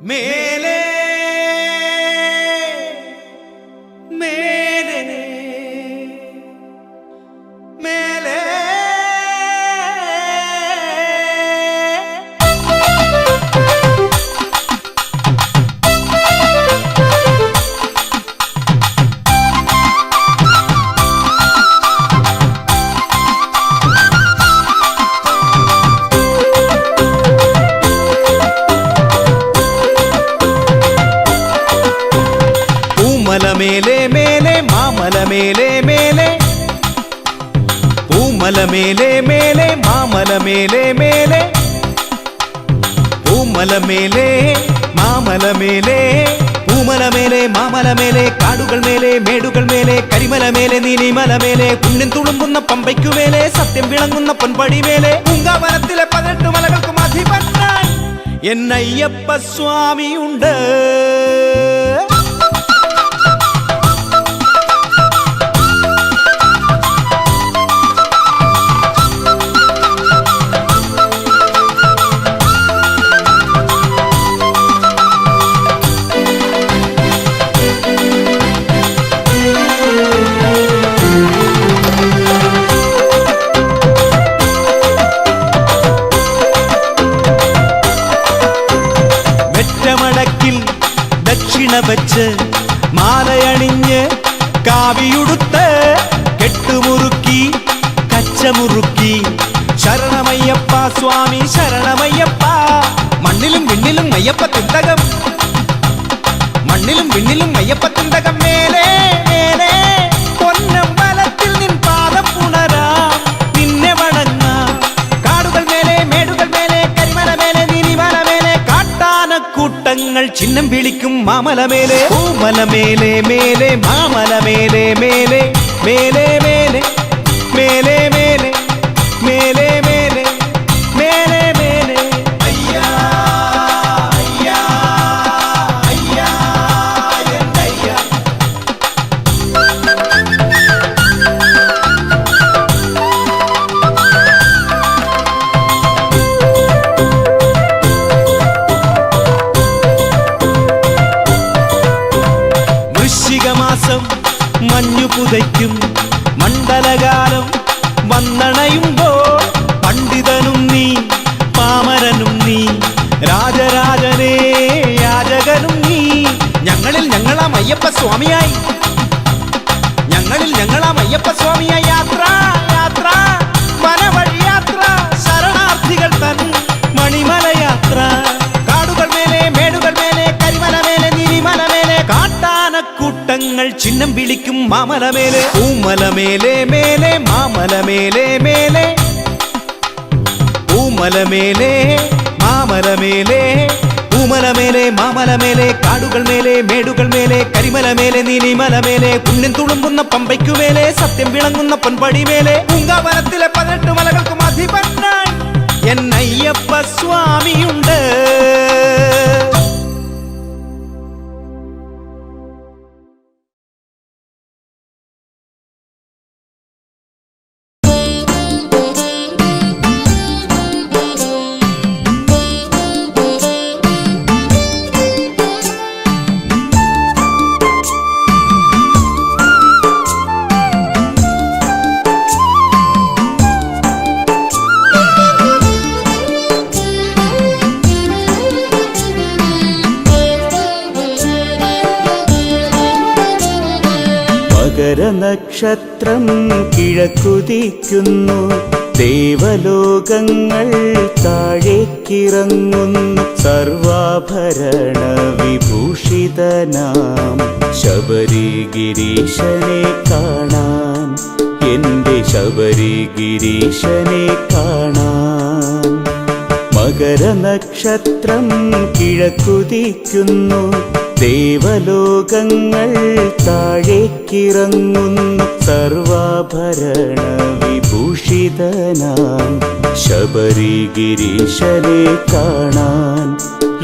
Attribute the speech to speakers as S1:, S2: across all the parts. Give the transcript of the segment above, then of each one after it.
S1: മേലെ മേലെ മേലെ മേലെ മേലെ മാമല മേലെ മേലെ പൂമല മേലെ മേലെ മാമല മേലെ മേലെ പൂമല മേലെ മാമല മേലെ പൂമല മേലെ മാമല മേലെ കാടുകൾ മേലെ മേടുകൾ മേലെ കരിമല മേലെ നീലിമല മേലെ കുന്നിൻ തുളുമ്പുന്ന പമ്പയ്ക്കു മേലെ സത്യം വിളങ്ങുന്ന പൊൻപടി മേലെ പൂങ്കാവനത്തിലെ 18 മലകൾക്കും അധിപനായി എന്നയ്യപ്പ സ്വാമിയുണ്ട്. ദക്ഷിണ വച്ച് മാലയണിഞ്ഞ് കാവിയുടുത്ത് കെട്ടുമുറുക്കി കച്ചമുറുക്കി ശരണമയ്യപ്പ സ്വാമി ശരണമയ്യപ്പ. മണ്ണിലും വിണ്ണിലും അയ്യപ്പ തിന്തകം, മണ്ണിലും വിണ്ണിലും അയ്യപ്പ തിന്തകം. മേലെ മേലെ പൊന്നമ്പലത്തിൽ നിൻ പാദം പുണരാം, നിന്നെ വണങ്ങാം. കാടുകൾ മേലെ മേടുകൾ മേലെ കരിമല മേലെ നീലിമല മേലെ കാട്ടാനക്കൂട്ടങ്ങൾ ചിഹ്നം വിളിക്കും മാമല മേലെ പൂമല മേലെ മേലെ മാമല മേലെ മേലെ മേലെ മേലെ മേലെ മേലെ മേലെ മേലെ മേലെ മേലെ അയ്യാ അയ്യാ അയ്യാ എന്നയ്യാ. വൃശ്ചികമാസം മഞ്ഞു പുതയ്ക്കും മണ്ഡലകാലം വന്നണയുമ്പോൾ പണ്ഡിതനും നീ പാമരനും നീ രാജരാജനേ യാചകനും നീ. ഞങ്ങളിൽ ഞങ്ങളാം അയ്യപ്പ സ്വാമിയായി, ഞങ്ങളിൽ ഞങ്ങളാം അയ്യപ്പ സ്വാമിയായി. യാത്ര യാത്ര വനവഴി യാത്ര ശരണാർത്ഥികൾ തൻ മണിമല യാത്ര. കാടുകൾ മേലെ മേടുകൾ മേലെ കരിമല മേലെ നീലിമല മേലെ കാട്ടാനക്കൂട്ടങ്ങൾ ചിഹ്നം വിളിക്കും മാമല മേലെ പൂമല മേലെ മേലെ മാമല മേലെ മേലെ പൂമല മേലെ മാമല മേലെ പൂമല മേലെ മാമല മേലെ കാടുകൾ മേലെ മേടുകൾ മേലെ കരിമല മേലെ നീലിമല മേലെ കുന്നിൻ തുളുമ്പുന്ന പമ്പയ്ക്കു മേലെ സത്യം വിളങ്ങുന്ന പൊൻപടി മേലെ പൂങ്കാവനത്തിലെ 18 മലകൾക്കും അധിപനായി എന്നയ്യപ്പ സ്വാമിയുണ്ട്.
S2: മകരനക്ഷത്രം കിഴക്കുതിക്കുന്നു, ദേവലോകങ്ങൾ താഴേക്കിറങ്ങുന്നു. സർവാഭരണ വിഭൂഷിതനാം ശബരിഗിരീശനെ കാണാൻ, എൻ്റെ ശബരിഗിരീശനെ കാണാൻ. മകരനക്ഷത്രം കിഴക്കുതിക്കുന്നു, ദേവലോകങ്ങൾ താഴേക്കിറങ്ങുന്നു. സർവാഭരണ വിഭൂഷിതനാം ശബരിഗിരീശനെ കാണാൻ,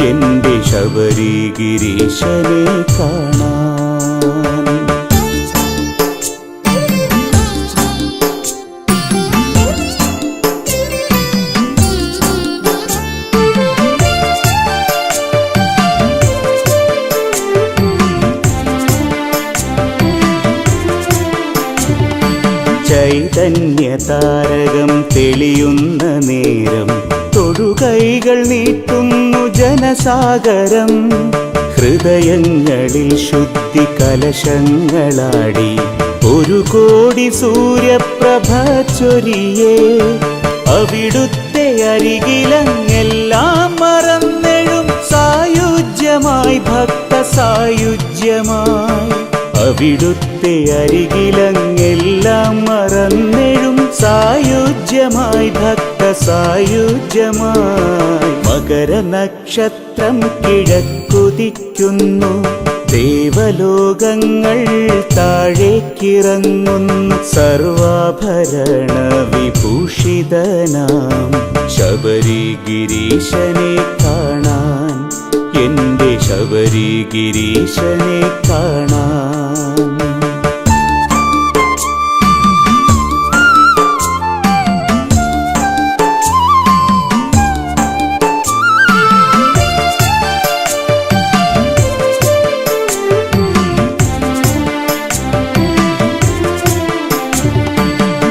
S2: എൻ്റെ ശബരിഗിരീശനെ കാണാൻ. ചൈതന്യതാരകം തെളിയുന്ന നേരം തൊഴുകൈകൾ നീട്ടുന്നു ജനസാഗരം. ഹൃദയങ്ങളിൽ ശുദ്ധി കലശങ്ങളാടി ഒരു കോടി സൂര്യപ്രഭ ചൊരിയേ. അവിടുത്തെ അരികിലങ്ങെല്ലാം മറന്നെഴും സായുജ്യമായി ഭക്ത സായുജ്യമായി. അവിടുത്തെ അരികിലങ്ങെല്ലാം മറന്നെഴും സായുജ്യമായി ഭക്ത സായുജ്യമായി. മകരനക്ഷത്രം കിഴക്കുദിക്കുന്നു, ദേവലോകങ്ങൾ താഴേക്കിറങ്ങുന്നു. സർവാഭരണ വിഭൂഷിതനാം ശബരിഗിരീശനെ കാണാൻ, എൻ്റെ ശബരിഗിരീശനെ കാണാൻ.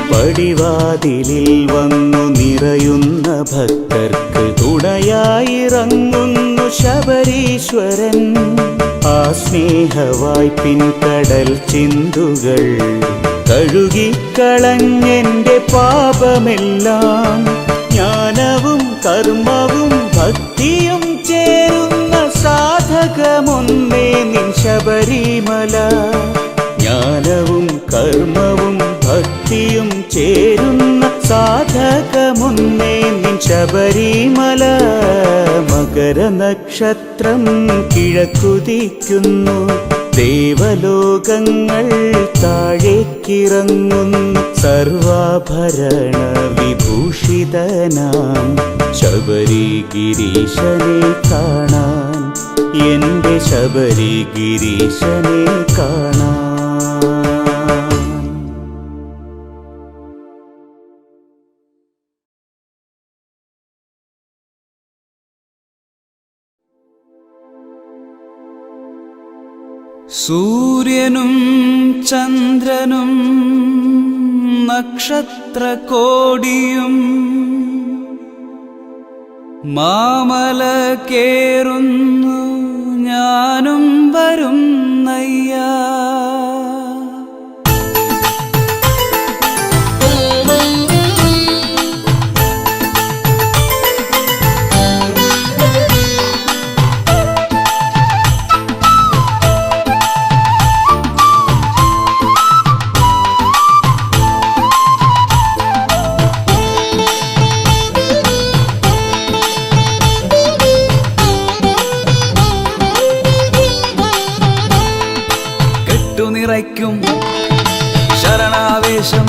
S2: പടിവാതിലിൽ വന്നു നിറയുന്ന ഭക്തർക്ക് തുണയായിറങ്ങുന്നു ശബരീശ്വരൻ. ആ സ്നേഹവായ്പിൻ കടൽ ചിന്തുകൾ കഴുകിക്കളഞ്ഞെന്റെ പാപമെല്ലാം. ജ്ഞാനവും കർമ്മവും ഭക്തിയും ചേരുന്ന സാധകമൊന്നേ നിൻ ശബരിമല. ജ്ഞാനവും കർമ്മവും ഭക്തിയും ചേരുന്ന സാധകമൊന്നേ നിൻ ശബരിമല. മകരനക്ഷത്രം കിഴക്കുദിക്കുന്നു, ദേവലോകങ്ങൾ താഴേക്കിറങ്ങുന്നു. സർവാഭരണ വിഭൂഷിതനാം ശബരിഗിരീശനെ കാണാൻ, എൻ്റെ ശബരിഗിരീശനെ കാണാൻ.
S3: സൂര്യനും ചന്ദ്രനും നക്ഷത്രകോടിയും മാമല കേറുന്നു, ഞാനും വരുന്നയ്യാ. നിറയ്ക്കും ശരണാവേശം,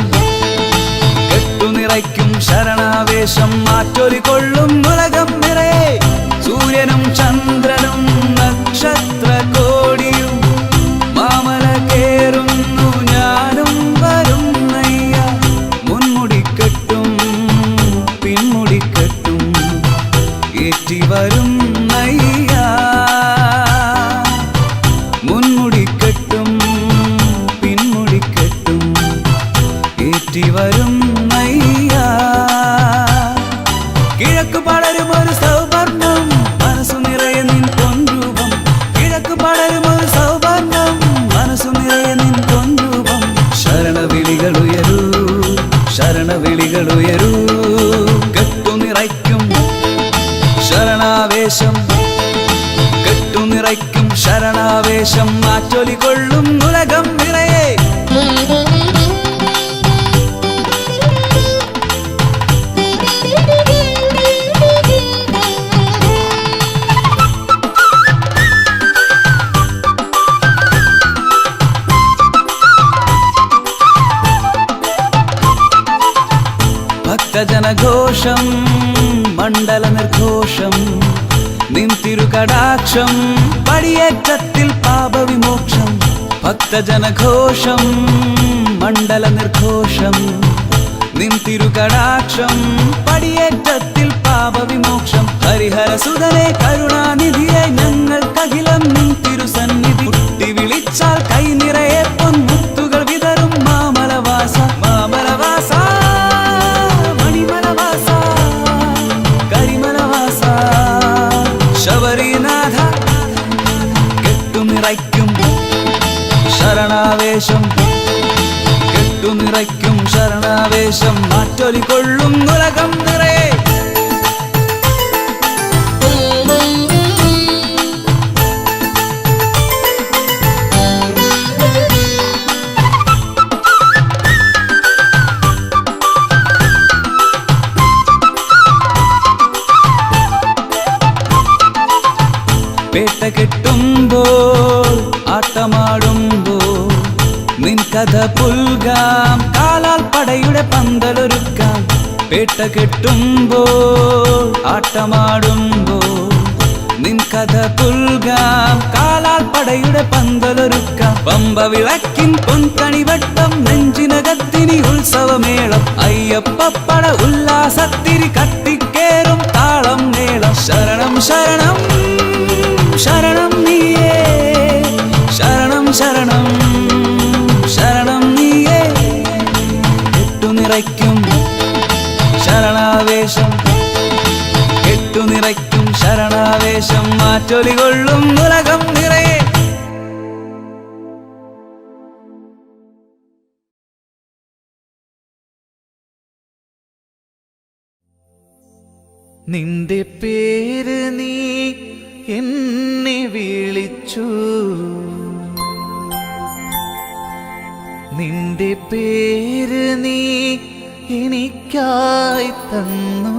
S3: കെട്ടുനിറയ്ക്കും ശരണാവേശം, മാറ്റൊലികൊള്ളും ഉലകം നിറയെ. സൂര്യനും ചന്ദ്രനും നക്ഷത്രകോടിയും മാമല കേറുന്നു, ഞാനും വരുന്നയ്യ. മുൻമുടിക്കെട്ടും പിൻമുടിക്കെട്ടും ഏറ്റി വരും നയ്യ. മുൻമുടിക്കെട്ടും പിൻമുടിക്കെട്ടും ഏറ്റി വരും നയ്യ. കിഴക്ക് പടരും ഒരു സൗവർണം, മനസ്സു നിറയെ നിൻ പൊൻരൂപം. കിഴക്ക് പടരും ഒരു സൗവർണം, മനസ്സു നിറയെ നിൻ പൊൻരൂപം. ശരണവിളികളുയരൂ ശരണവിളികളുയരൂ, കെട്ടുനിറയ്ക്കും ശരണാവേശം, കെട്ടുനിറയ്ക്കും ശരണാവേശം, മാറ്റൊലികൊള്ളും ഉലകം നിറയെ. ഭക്തജനഘോഷം മണ്ഡല നിർഘോഷം, നിൻ തിരുകടാക്ഷം പടിയേറ്റത്തിൽ പാപവിമോക്ഷം. ഭക്തജനഘോഷം മണ്ഡല നിർഘോഷം, നിൻ തിരുകടാക്ഷം പടിയേറ്റത്തിൽ പാപവിമോക്ഷം. ഹരിഹരസുതനെ കരുണാനിധിയെ ഞങ്ങൾക്കഖിലം നിൻ തിരുസന്നിധി. കുട്ടി വിളിച്ചാൽ കൈ നിറയെ പൊൻമുത്തുകൾ വിതറും മാമലവാസ മാമലവാസ. ശരണാവേശം കെട്ടുനിറയ്ക്കും ശരണാവേശം മാറ്റൊലി കൊള്ളും ഉലകം നിറയെ പേട്ട കെട്ടുമ്പോൾ ആട്ടമാടുമ്പോൾ നിൻ കഥ പുൽകാം കാലാൽ പടയുടെ പന്തലൊരുക്കാം പേട്ട കെട്ടുമ്പോൾ ആട്ടമാടുമ്പോൾ നിൻ കഥ പുൽകാം കാലാൽ പടയുടെ പന്തലൊരുക്കാം പമ്പ വിളക്കിൻ പൊൻകണിവട്ടം നെഞ്ചിനകത്തിനി ഉത്സവമേളം അയ്യപ്പപ്പട ഉല്ലാസത്തിരി കത്തിക്കേറും താളം മേളം ശരണം ശരണം ശരണം നീയേ ശരണം ശരണം ശരണം നീയേ കെട്ടുനിറയ്ക്കും ശരണാവേശം കെട്ടുനിറയ്ക്കും ശരണാവേശം മാറ്റൊലി കൊള്ളും ഉലകം നിറയെ
S1: നിന്റെ പേര് നീ എന്നെ വിളിച്ചു നിന്റെ പേര് നീ എനിക്കായി തന്നു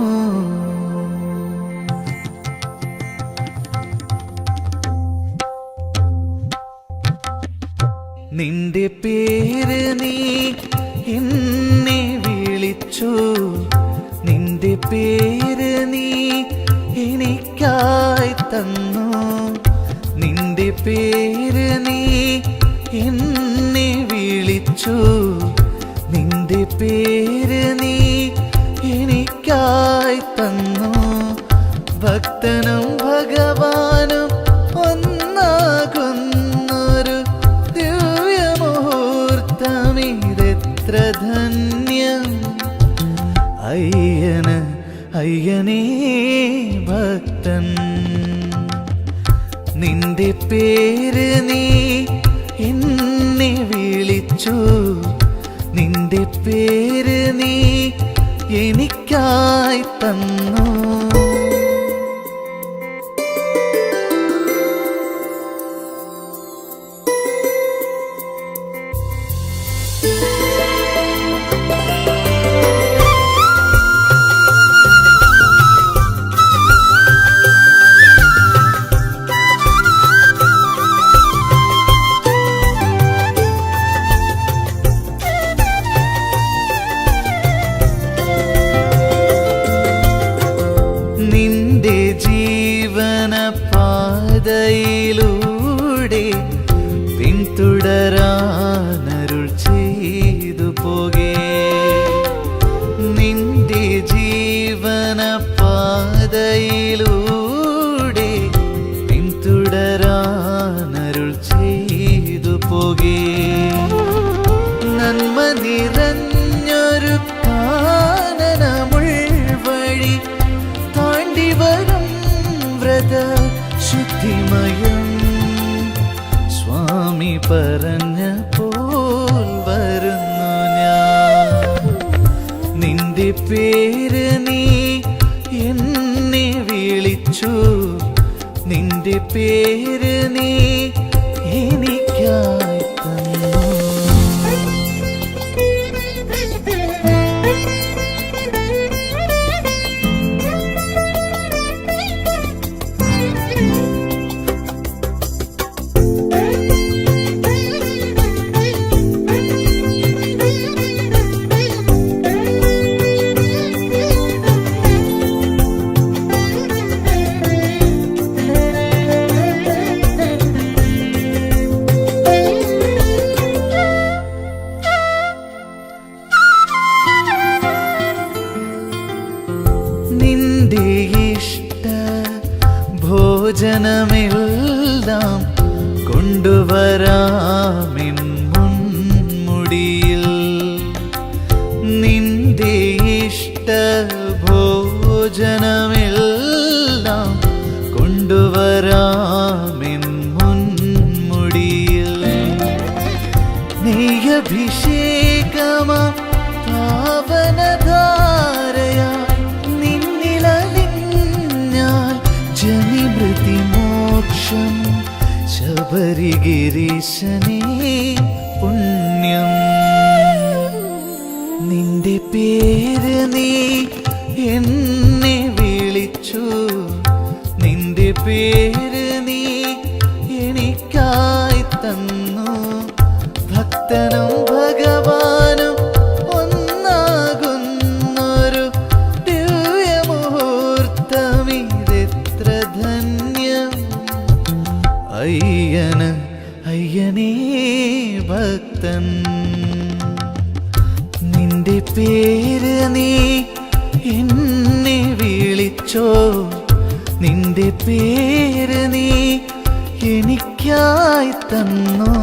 S1: നിന്റെ പേര് നീ എന്നെ വിളിച്ചു നിന്റെ പേര് നീ എനിക്കായി തന്നു നിന്റെ പേര് നീ എന്നെ വിളിച്ചു നിന്റെ പേര് നീ എനിക്കായി തന്നു ഭക്തനും ഭഗവാനും ഒന്നാകുന്നൊരു ദിവ്യമുഹൂർത്തമിതെത്ര ധന്യം അയ്യനേ ഭക്തൻ നിന്റെ പേര് നീ എന്നെ വിളിച്ചു നിന്റെ പേര് നീ എനിക്കായി തന്നു പാതയിലൂടെ പിന്തുടരാനരുൾ ചെയ്തു പോകേ നിന്റെ ജീവന പാതയിലൂടെ പിന്തുടരാനരുൾ ചെയ്തു പോകേ നന്മ നിറഞ്ഞൊരു കാനനമുൾ വഴി താണ്ടി വരും വ്രത ശുദ്ധിമയം സ്വാമി പറഞ്ഞ പോൽ വരുന്നു ഞാൻ നിന്റെ പേര് നീ എന്നെ വിളിച്ചു നിന്റെ പേര് നീ എനിക്കായി തന്നു നിന്റെ ഇഷ്ട ഭോജനമെല്ലാം കൊണ്ടുവരാമെൻ മുൻമുടിയിൽ നിന്റെ ഇഷ്ട ഭോജനമെല്ലാം കൊണ്ടുവരാമെൻ മുൻമുടിയിൽ
S4: അഭിഷേകമാം പാവനധാരയായി നിന്നിലലിഞ്ഞാൽ ജനിമൃതി മോക്ഷം ശബരിഗിരീശനേ പുണ്യം. നിന്റെ പേര് നീ എന്നെ വിളിച്ചു, നിന്റെ പേര് നീ എനിക്കായി തന്നു. ഭക്തനും ഭഗവാനും ഒന്നാകുന്നൊരു ദിവ്യമുഹൂർത്തമിതെത്ര ധന്യം. അയ്യനേ ഭക്തൻ, നിന്റെ പേര് നീ എന്നെ വിളിച്ചോ, നിന്റെ പേര് നീ എനിക്കായി തന്നോ.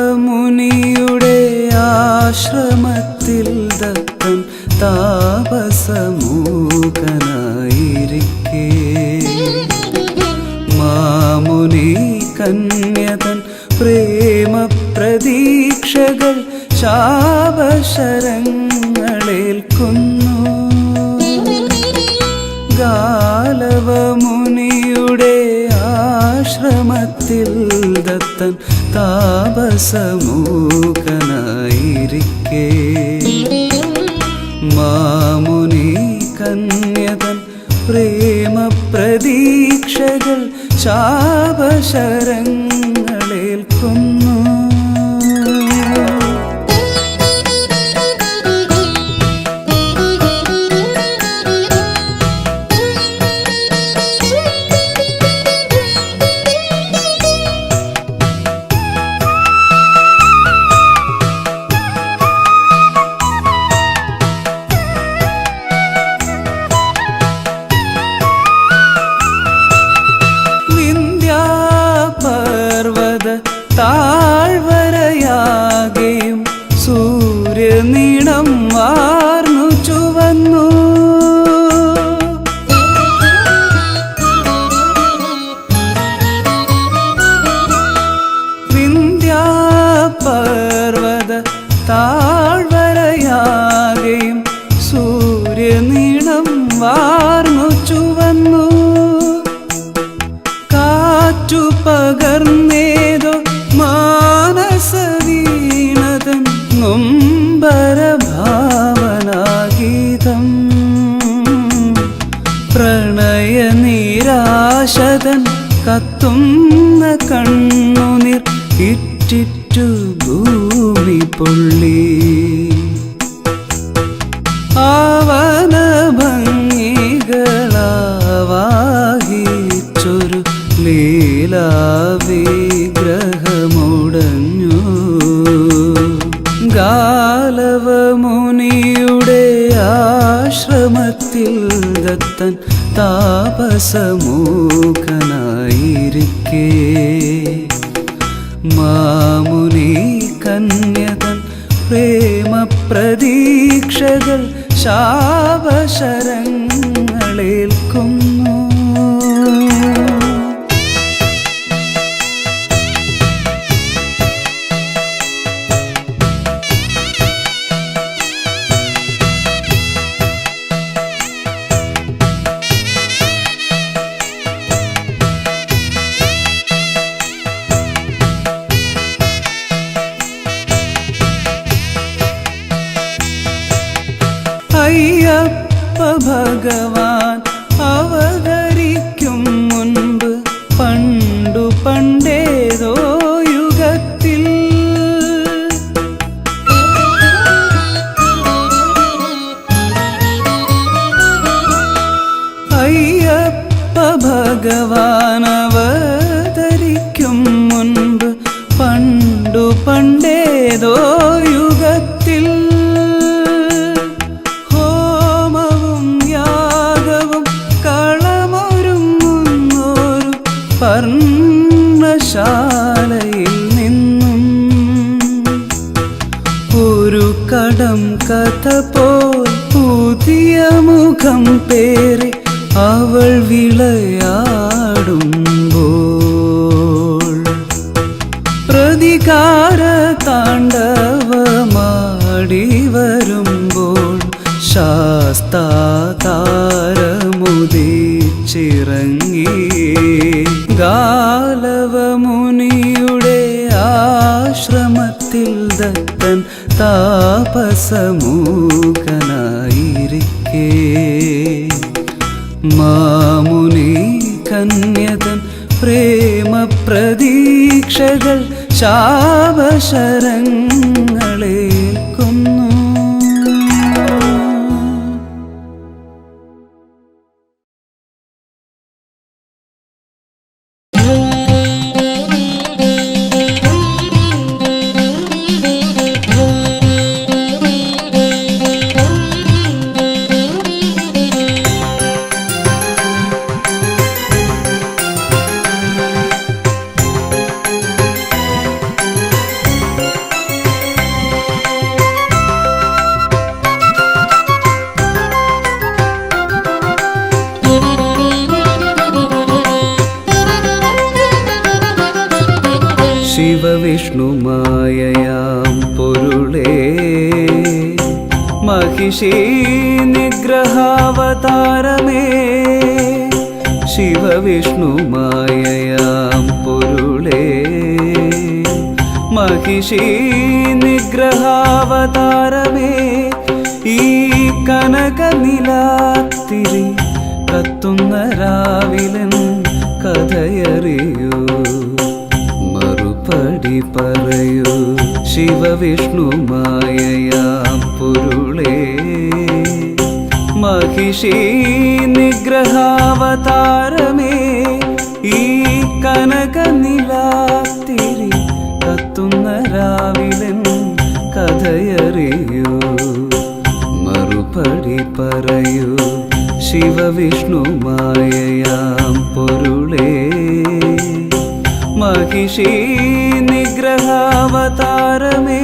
S3: ഗാലവമുനിയുടെ ആശ്രമത്തിൽ ദത്തൻ താപസമൂകനായിരിക്കെ മാമുനി കന്യതൻ പ്രേമ പ്രതീക്ഷകൾ ശാപശരങ്ങളേൽക്കുന്നു. ഗാലവമുനിയുടെ ആശ്രമത്തിൽ ദത്തൻ താപസമൂകനായിരിക്കെ മാമുനി കന്യതൻ പ്രേമ പ്രതീക്ഷകൾ ശാപശരങ്ങളേൽക്കുന്നു. താഴ്വരയാകെയും സൂര്യനിണം വാർന്നു ചുവന്നു. വിന്ധ്യാപർവത താഴ്വരയാകെയും സൂര്യനിണം വാർന്നു ചുവന്നു. കാറ്റു പകർന്നേതോ മാനസവീണതൻ നൊമ്പരഭാവനാഗീതം. പ്രണയനിരാശതൻ കത്തുന്ന കണ്ണുനീർ ഇറ്റിറ്റു ഭൂമി പൊള്ളി. ആവന ഭംഗികളാവാഹിച്ചൊരു ലീലാവിഗ്രഹമുടഞ്ഞു. ഗാലവമുനിയുടെ ആശ്രമത്തിൽ ദത്തൻ താപസമൂകനായിരിക്കെ മാമുനി കന്യതൻ പ്രേമ പ്രതീക്ഷകൾ ശാപശരങ്ങളേൽക്കുന്നു. അയ്യപ്പ ഭഗവാൻ അവതരിക്കും മുൻപ് പണ്ടു പണ്ടേതോ യുഗത്തിൽ അയ്യപ്പ ഭഗവാൻ അവതരിക്കും മുൻപ് പണ്ട് പർണശാലയിൽ നിന്നും ഒരു കടം കഥ പോൽ പുതിയ മുഖം പേറി അവൾ വിളയാടുമ്പോൾ പ്രതികാര താണ്ഡവമാടി വരുമ്പോൾ ശാസ്താതാരമുദിച്ചിറങ്ങി ഗാലവമുനിയുടെ ആശ്രമത്തിൽ ദത്തൻ താപസമൂകനായിരിക്കേ മാമുനി കന്യതൻ പ്രേമ പ്രതീക്ഷകൾ ശാപശരങ്ങളേൽക്കുന്നു. ശിവവിഷ്ണുമായയാം പൊരുളേ മഹിഷി നിഗ്രഹാവതാരമേ ശിവവിഷ്ണുമായയാം പൊരുളേ മഹിഷി നിഗ്രഹാവതാരമേ ഈ കനകനിലാത്തിരി കത്തുന്ന രാവിലൻ കഥയറിയൂ മറുപടി പറയൂ ശിവവിഷ്ണുമായയാം പൊരുളേ മഹിഷി നിഗ്രഹാവതാരമേ ഈ കനകനിലാത്തിരി കത്തുന്ന രാവിലൻ കഥയറിയൂ മറുപടി പറയൂ ശിവവിഷ്ണുമായയാം പൊരുളേ മഹിഷി നിഗ്രഹാവതാരമേ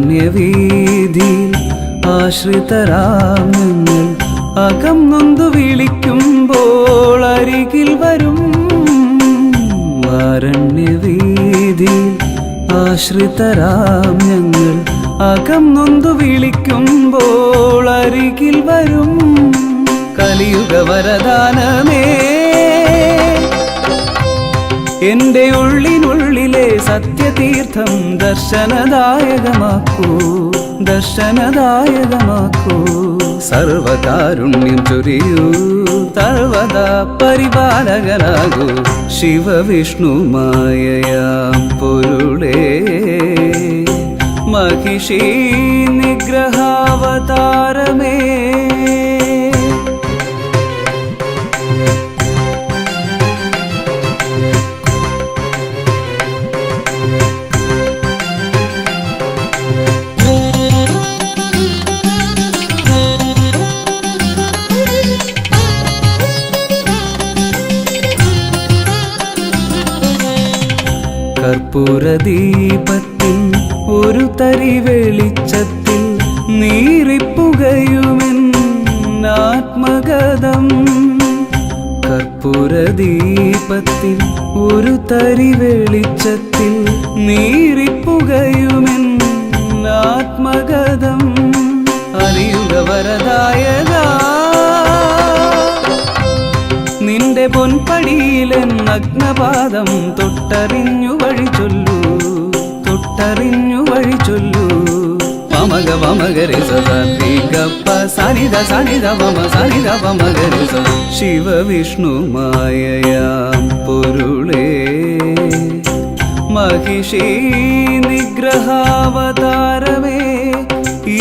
S3: ആരണ്യവീതിയിൽ ആശ്രിതരാം ഞങ്ങൾ അകം നൊന്തു വിളിക്കുമ്പോൾ അരികിൽ വരും ആരണ്യവീതിയിൽ ആശ്രിതരാം ഞങ്ങൾ അകം നൊന്തു വിളിക്കുമ്പോൾ അരികിൽ വരും കലിയുഗ വരദാനമേ എന്റെ ഉള്ളിനുള്ളിലെ സത്യതീർത്ഥം ദർശനദായകമാക്കൂ ദർശനദായകമാക്കൂ സർവകാരുണ്യം ചൊരിയൂ സർവദാ പരിപാലകനാകൂ ശിവവിഷ്ണുമായയാം പൊരുളേ മഹിഷി നിഗ്രഹാവതാരമേ കർപ്പൂരദീപത്തിൻ ഒരു തരി വെളിച്ചത്തിൽ നീറിപ്പുകയുമെൻ ആത്മഗതം കർപ്പൂരദീപത്തിൽ ഒരു തരി വെളിച്ചത്തിൽ നീറിപ്പുകയുമെൻ ആത്മഗതം അറിയുക വരദായക നിന്റെ പൊൻപടിയിലെൻ നഗ്നപാദം തൊട്ടറിഞ്ഞു വഴി ചൊല്ലൂ തൊട്ടറിഞ്ഞു വഴി ചൊല്ലൂ പമഗ പമഗരി സരിഗപ്പ സനിധ സനിധ പമ സനിധ പമഗരി സ ശിവവിഷ്ണുമായയാം പൊരുളേ മഹിഷി നിഗ്രഹാവതാരമേ ഈ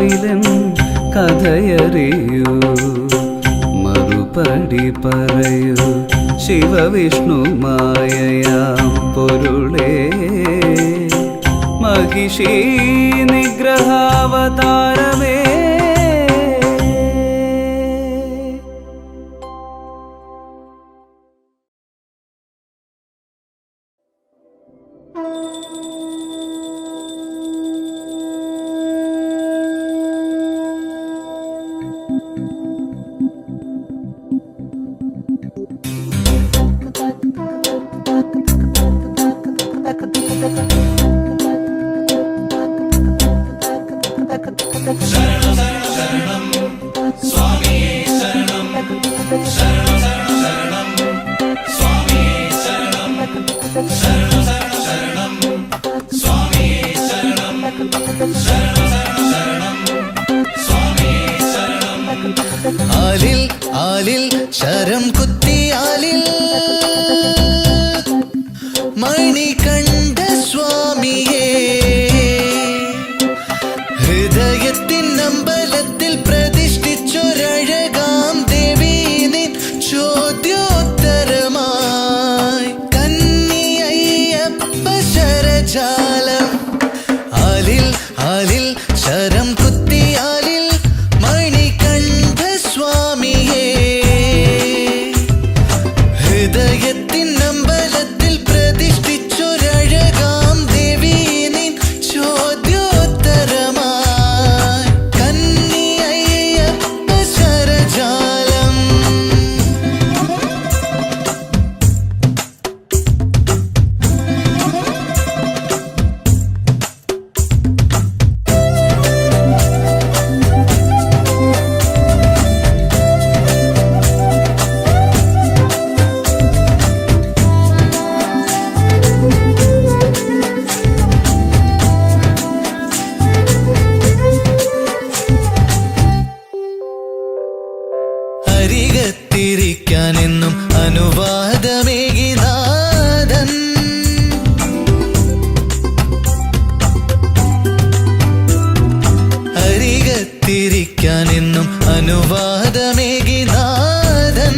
S3: കാവിലൻ കഥയറിയൂ, മറുപടി പറയൂ ശിവവിഷ്ണു മായയാം പൊരുളേ. മഹിഷി നിഗ്രഹാവതാരമേ,
S4: ആലിൽ ആലിൽ ശരം കുത്തിയാലിൽ മണികണ്ഠ സ്വാമിയേ, ഹൃദയത്തിൻ അമ്പലത്തിൽ പ്രതിഷ്ഠിച്ചൊരഴകാം ദേവി നിൻ ചോദ്യോത്തരമായി കന്നിയയ്യപ്പ ശരജാലം. ആലിൽ ആലിൽ ശരം കുത്തിയാലിൽ മണികണ്ഠ സ്വാമിയേ, ഹൃദയത്തിൻ അമ്പലത്തിൽ പ്രതിഷ്ഠിച്ചൊരഴകാം ദേവി നിൻ ചോദ്യോത്തരമായി കന്നിയയ്യപ്പ ശരജാലം. അരികത്തിരിക്കാനെന്നും അനുവാദമേകി നാഥൻ, അരികത്തിരിക്കാനെന്നും അനുവാദമേകി നാഥൻ,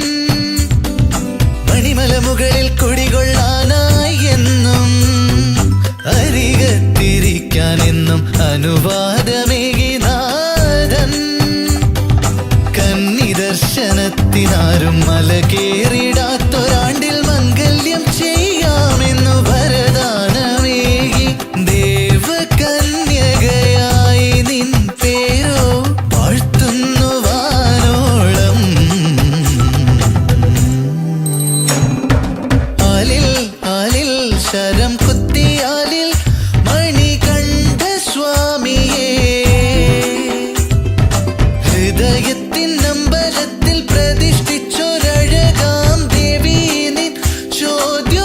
S4: മണിമല മുകളിൽ കുടികൊള്ളാനായി എന്നും അരികത്തിരിക്കാനെന്നും അനുവാദമേകി നാഥൻ, ദർശനത്തിനാരും മല കേറിടാത്തൊരാണ്ടിൽ മംഗല്യം ചെയ്യാമെന്നു വരദാനമേകി ദേവകന്യകയായി നിൻ പേരോ വാഴ്ത്തുന്നു വാനോളം. ആലിൽ ആലിൽ ശരം കുത്തിയാലിൽ മണികണ്ഠ സ്വാമിയേ, ഹൃദയത്തിൻ അമ്പലത്തിൽ പ്രതിഷ്ഠിച്ചൊരഴകാം ദേവി നിൻ ചോദ്യോത്തരമായി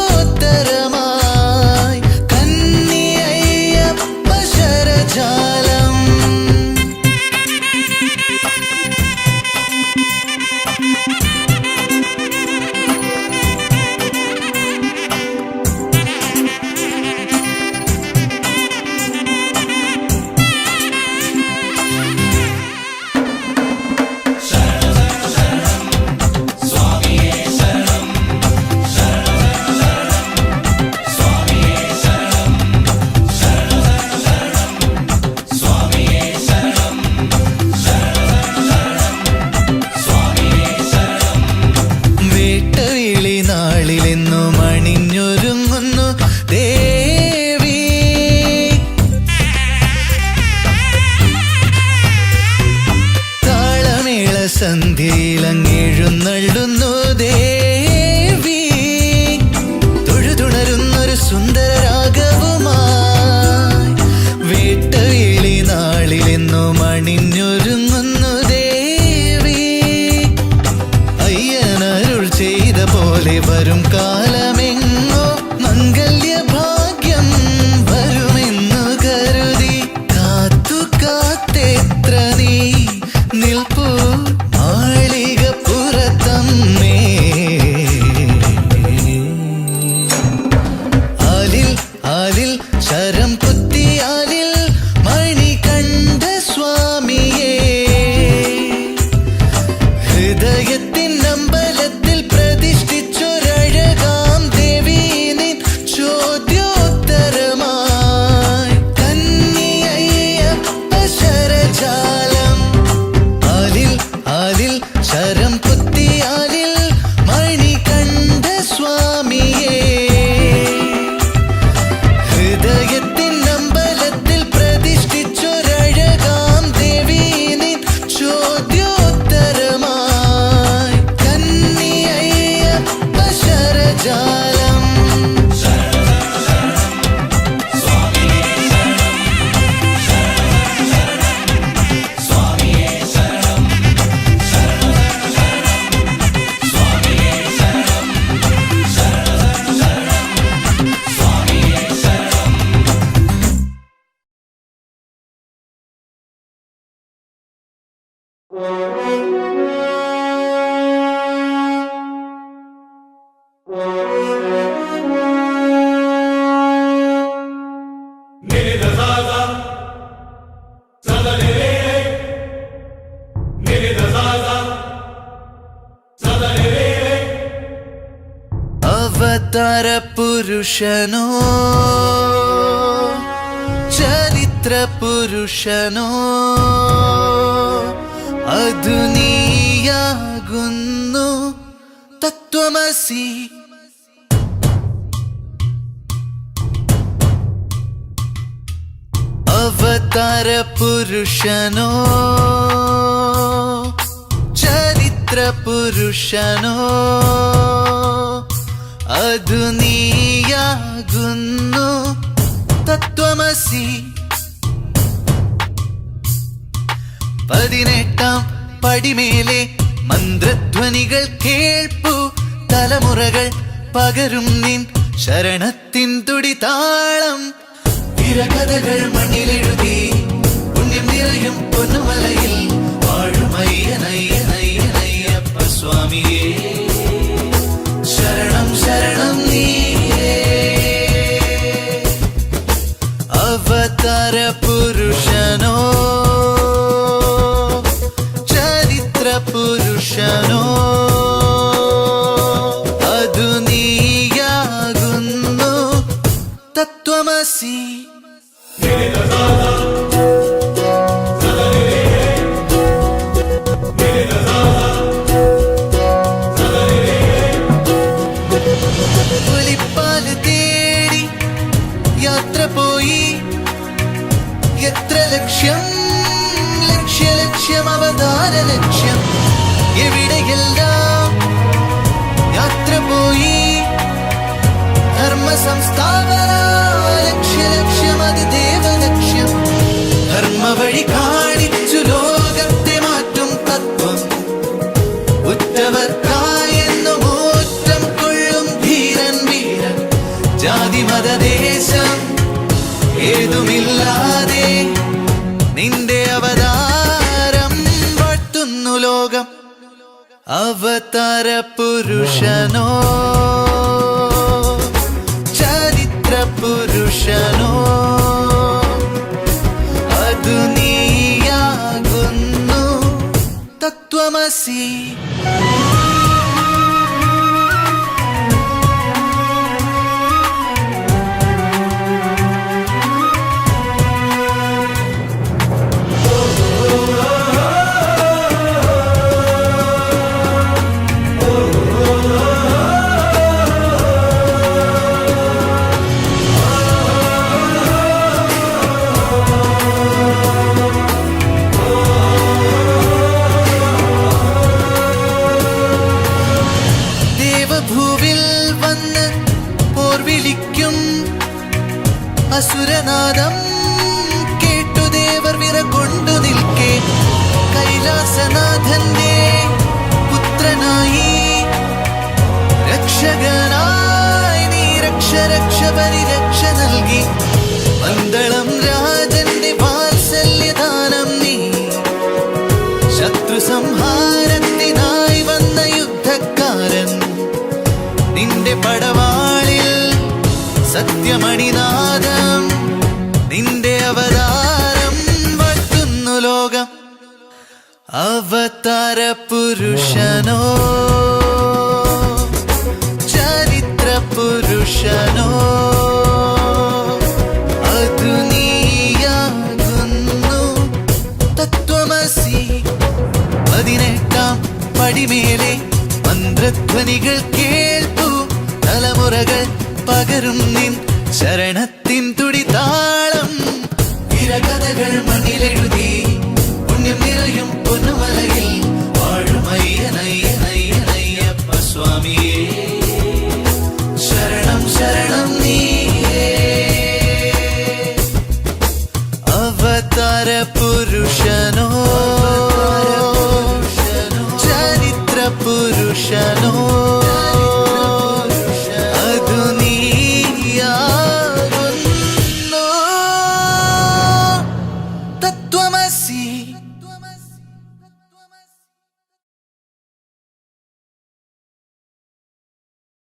S4: കന്നിയയ്യപ്പ ശരജാലം. വേട്ടവിളി നാളിലെന്നും അണിഞ്ഞൊരുങ്ങുന്നു ദേവി, താളമേള സന്ധ്യയിലങ്ങെഴുന്നള്ളുന്നു ദേവി, തൊഴുതുണരുന്നൊരു സുന്ദര രാഗവുമായി. വേട്ടവിളി നാളിലെന്നും അണിഞ്ഞൊരുങ്ങുന്നു ദേവി, അയ്യനരുൾ ചെയ്ത പോലെ വരും കാലമെങ്ങോ മംഗല്യഭാഗ്യം വരുമെന്നു കരുതി കാത്തു കാത്തെത്ര നീ നിൽപ്പൂ മാളികപ്പുറത്തമ്മേ. ആലിൽ ആലിൽ ശരം കുത്തിയാലിൽ മണികണ്ഠ സ്വാമി, അവതാര പുരുഷനോ ചരിത്ര പുരുഷനോ അതു നീയാകുന്നു തത്വമസി. അവതാര പുരുഷനോ ചരിത്ര പുരുഷനോ അതു നീയാകുന്നു തത്വമസി. 18-ാം പടിമേലെ മന്ത്രധ്വനികൾ കേൾപ്പു, തലമുറകൾ പകരും നിൻ ശരണത്തിൻ തുടിതാളം. തിരകഥകൾ മണ്ണിലെഴുതി പുണ്യം നിറയും പൊന്നുമലയിൽ വാഴുമയ്യനയ്യനയ്യനയ്യപ്പ സ്വാമിയേ, ശരണം ശരണം നീയേ. അവതാര പുരുഷനോ ചരിത്ര പുരുഷനോ അതു നീയാകുന്നു തത്വമസി. പുലിപ്പാല് തേടി യാത്ര പോയി എത്ര ലക്ഷ്യം, ലക്ഷ്യം അവതാര ലക്ഷ്യം. എവിടെയെല്ലാം യാത്ര പോയി ധർമ്മ സംസ്ഥാപന ലക്ഷ്യം അത് ദേവലക്ഷ്യം. ധർമ്മ വഴി കാണിച്ചു ലോകത്തെ മാറ്റും തത്വം, ഉറ്റവർക്കായെന്നു മോറ്റം കൊള്ളും ധീരൻ വീരൻ. ജാതി മതദേശം ഏതുമില്ലാതെ നിന്റെ അവതാരം വാഴ്ത്തുന്നു ലോകം. അവതാര പുരുഷനോ ചരിത്ര പുരുഷനോ അതു നീയാകുന്നു തത്വമസി. ദേവഭൂവിൽ വന്ന് പോർവിളിക്കും അസുരനാദം കേട്ടു ദേവർ വിറകൊണ്ടു നിൽക്കെ, കൈലാസനാഥന്റെ പുത്രനായി രക്ഷകനായി നീ രക്ഷ പരിരക്ഷ നൽകി. പന്തളം രാജന്റെ വാത്സല്യദാനം നീ, ശത്രു സംഹാരത്തിനായി വന്ന യുദ്ധക്കാരൻ. നിന്റെ പടവാളിൽ സത്യമണിനാദം, നിന്റെ അവതാരം വാഴ്ത്തുന്നു ലോകം. അവതാര പുരുഷനോ ചരിത്ര പുരുഷനോ അതു നീയാകുന്നു തത്വമസി. 18-ാം പടിമേലെ മന്ത്രധ്വനികൾ കേൾപ്പു, തലമുറകൾ പകരും നിൻ ശരണത്തിൻ തുടിതാളം. തിരകഥകൾ മണ്ണിലെഴുതി പുണ്യം നിറയും പൊന്നുമലയിൽ വാഴുമയ്യ